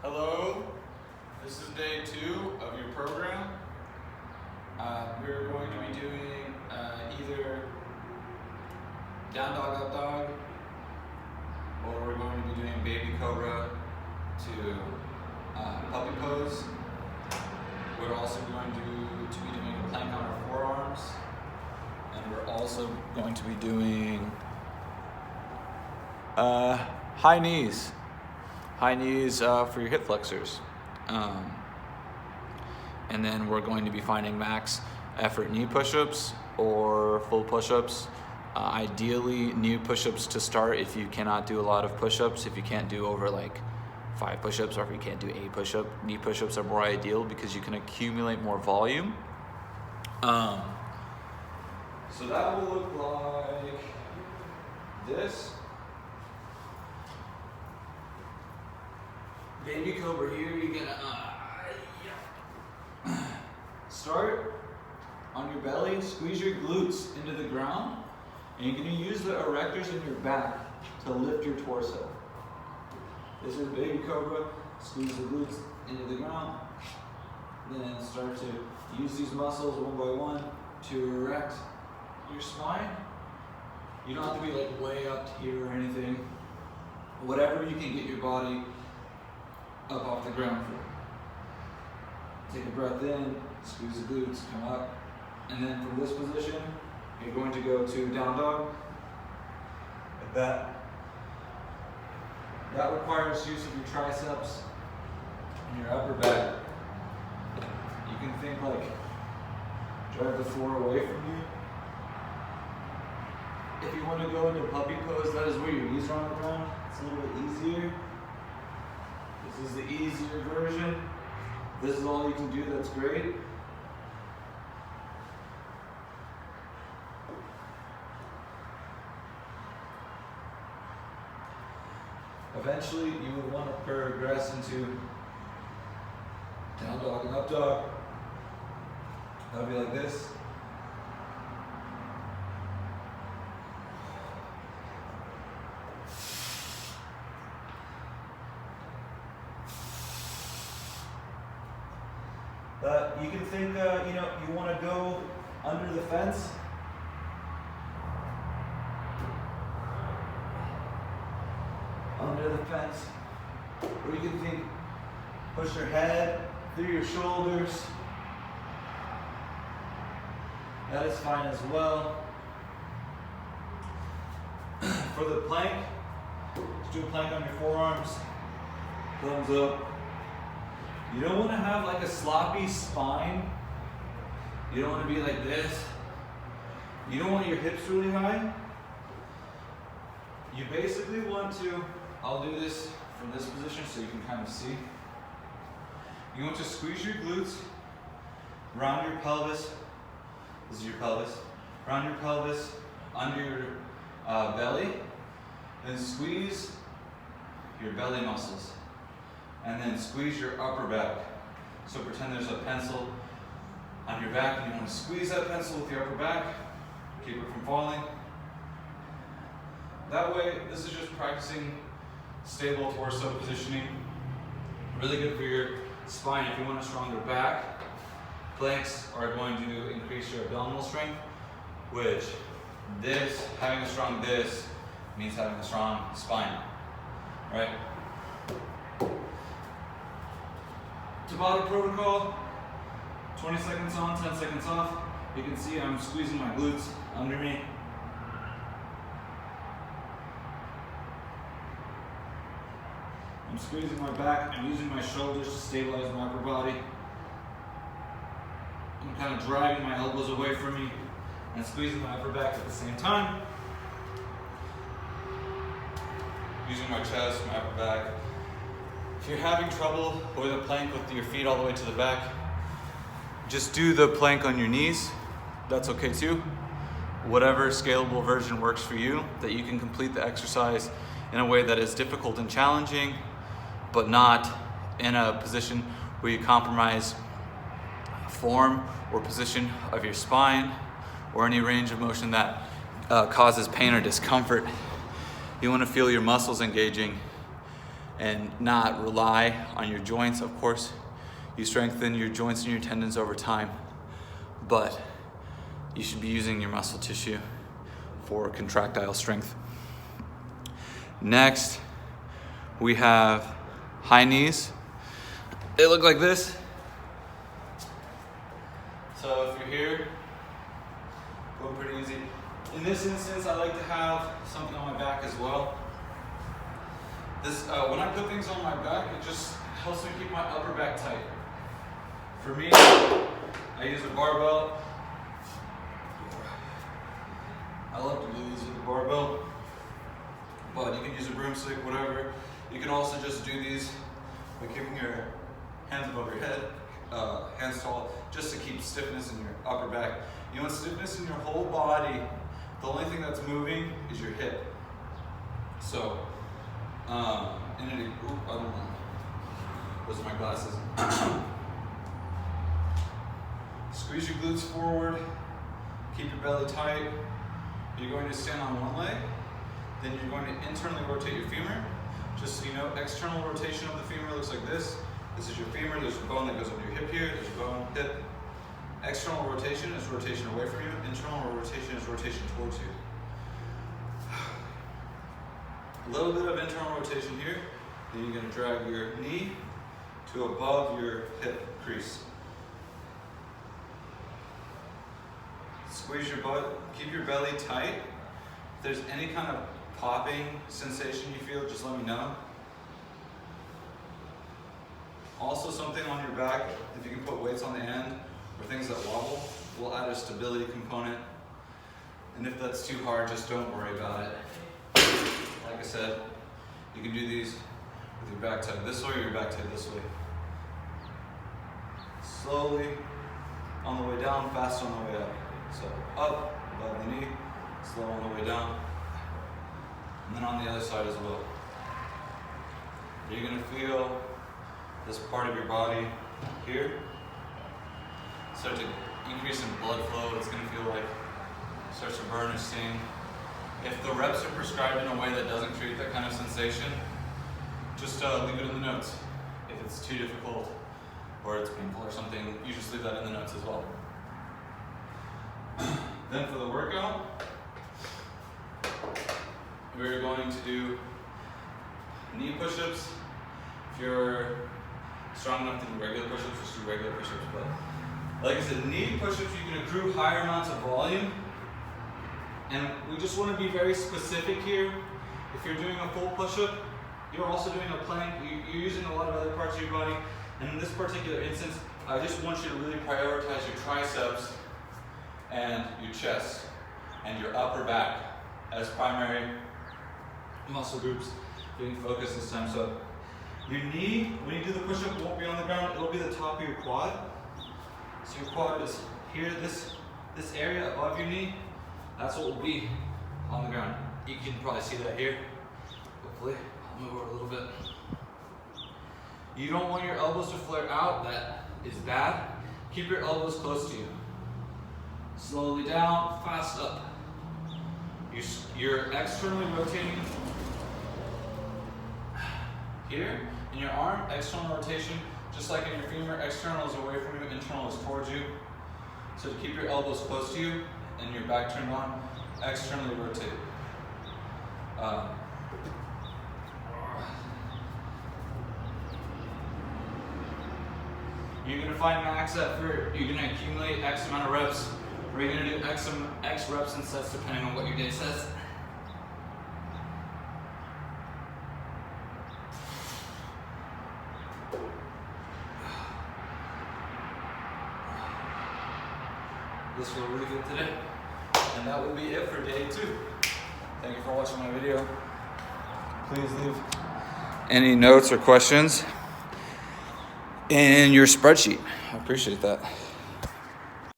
Hello, this is day 2 of your program. We're going to be doing either down dog, up dog, or we're going to be doing baby cobra to puppy pose. We're also going to be doing a plank on our forearms, and we're also going to be doing high knees. High knees for your hip flexors. And then we're going to be finding max effort knee push-ups or full push-ups. Ideally, knee push-ups to start if you cannot do a lot of push-ups. If you can't do over like 5 push-ups, or if you can't do 8 push-ups, knee push-ups are more ideal because you can accumulate more volume. So that will look like this. Baby cobra here, you're gonna start on your belly, squeeze your glutes into the ground, and you're gonna use the erectors in your back to lift your torso. This is baby cobra, squeeze the glutes into the ground, then start to use these muscles one by one to erect your spine. You don't have to be like way up here or anything. Whatever you can get your body up off the ground for. Take a breath in, squeeze the glutes, come up, and then from this position, you're going to go to down dog, like that. That requires use of your triceps and your upper back. You can think like, drive the floor away from you. If you want to go into puppy pose, that is where your knees are on the ground. It's a little bit easier. This is the easier version. This is all you can do, that's great. Eventually, you would want to progress into down dog and up dog. That would be like this. You can think, you want to go under the fence. Under the fence. Or you can think, push your head through your shoulders. That is fine as well. For the plank, just do a plank on your forearms. Thumbs up. You don't want to have like a sloppy spine. You don't want to be like this. You don't want your hips really high. You basically want to, I'll do this from this position so you can kind of see. You want to squeeze your glutes, round your pelvis. This is your pelvis. Round your pelvis under your belly. Then squeeze your belly muscles. And then squeeze your upper back. So pretend there's a pencil on your back and you want to squeeze that pencil with your upper back. Keep it from falling. That way, this is just practicing stable torso positioning. Really good for your spine if you want a stronger back. Planks are going to increase your abdominal strength, which having a strong this means having a strong spine, right? Tabata protocol, 20 seconds on, 10 seconds off. You can see I'm squeezing my glutes under me. I'm squeezing my back, I'm using my shoulders to stabilize my upper body. I'm kind of driving my elbows away from me and squeezing my upper back at the same time. Using my chest, my upper back. If you're having trouble with a plank with your feet all the way to the back, just do the plank on your knees. That's okay too. Whatever scalable version works for you, that you can complete the exercise in a way that is difficult and challenging, but not in a position where you compromise form or position of your spine or any range of motion that causes pain or discomfort. You want to feel your muscles engaging and not rely on your joints. Of course, you strengthen your joints and your tendons over time, but you should be using your muscle tissue for contractile strength. Next, we have high knees. They look like this. So if you're here, go pretty easy. In this instance, I like to have something on my back as well. This, when I put things on my back, it just helps me keep my upper back tight. For me, I use a barbell. I love to do these with the barbell, but you can use a broomstick, whatever. You can also just do these by keeping your hands above your head, hands tall, just to keep stiffness in your upper back. You want stiffness in your whole body. The only thing that's moving is your hip. So, I don't know. Those are my glasses. Squeeze your glutes forward. Keep your belly tight. You're going to stand on one leg. Then you're going to internally rotate your femur. Just so you know, external rotation of the femur looks like this. This is your femur. There's a bone that goes under your hip here. There's a bone, hip. External rotation is rotation away from you. Internal rotation is rotation towards you. A little bit of internal rotation here. Then you're going to drag your knee to above your hip crease. Squeeze your butt. Keep your belly tight. If there's any kind of popping sensation you feel, just let me know. Also, something on your back, if you can put weights on the end or things that wobble, will add a stability component. And if that's too hard, just don't worry about it. Like I said, you can do these with your back tied this way or your back tied this way. Slowly on the way down, fast on the way up. So up, above the knee, slow on the way down. And then on the other side as well. You're going to feel this part of your body here start to increase in blood flow. It's going to feel like it starts to burn or sting. If the reps are prescribed in a way that doesn't create that kind of sensation, just leave it in the notes. If it's too difficult or it's painful or something, you just leave that in the notes as well. Then for the workout, we're going to do knee push-ups. If you're strong enough to do regular push-ups, just do regular push-ups. But like I said, knee push-ups, you can accrue higher amounts of volume. And we just want to be very specific here. If you're doing a full push-up, you're also doing a plank. You're using a lot of other parts of your body. And in this particular instance, I just want you to really prioritize your triceps and your chest and your upper back as primary muscle groups being focused this time. So your knee, when you do the push-up, won't be on the ground. It'll be the top of your quad. So your quad is here, this area above your knee. That's what will be on the ground. You can probably see that here. Hopefully, I'll move over a little bit. You don't want your elbows to flare out. That is bad. Keep your elbows close to you. Slowly down, fast up. You're externally rotating here in your arm, external rotation, just like in your femur. External is away from you, internal is towards you. So to keep your elbows close to you and your back turned on, externally rotate. You're going to find max effort, you're going to accumulate X amount of reps, or you're going to do X reps and sets depending on what your day says. This felt really good today. And that will be it for day 2. Thank you for watching my video. Please leave any notes or questions in your spreadsheet. I appreciate that.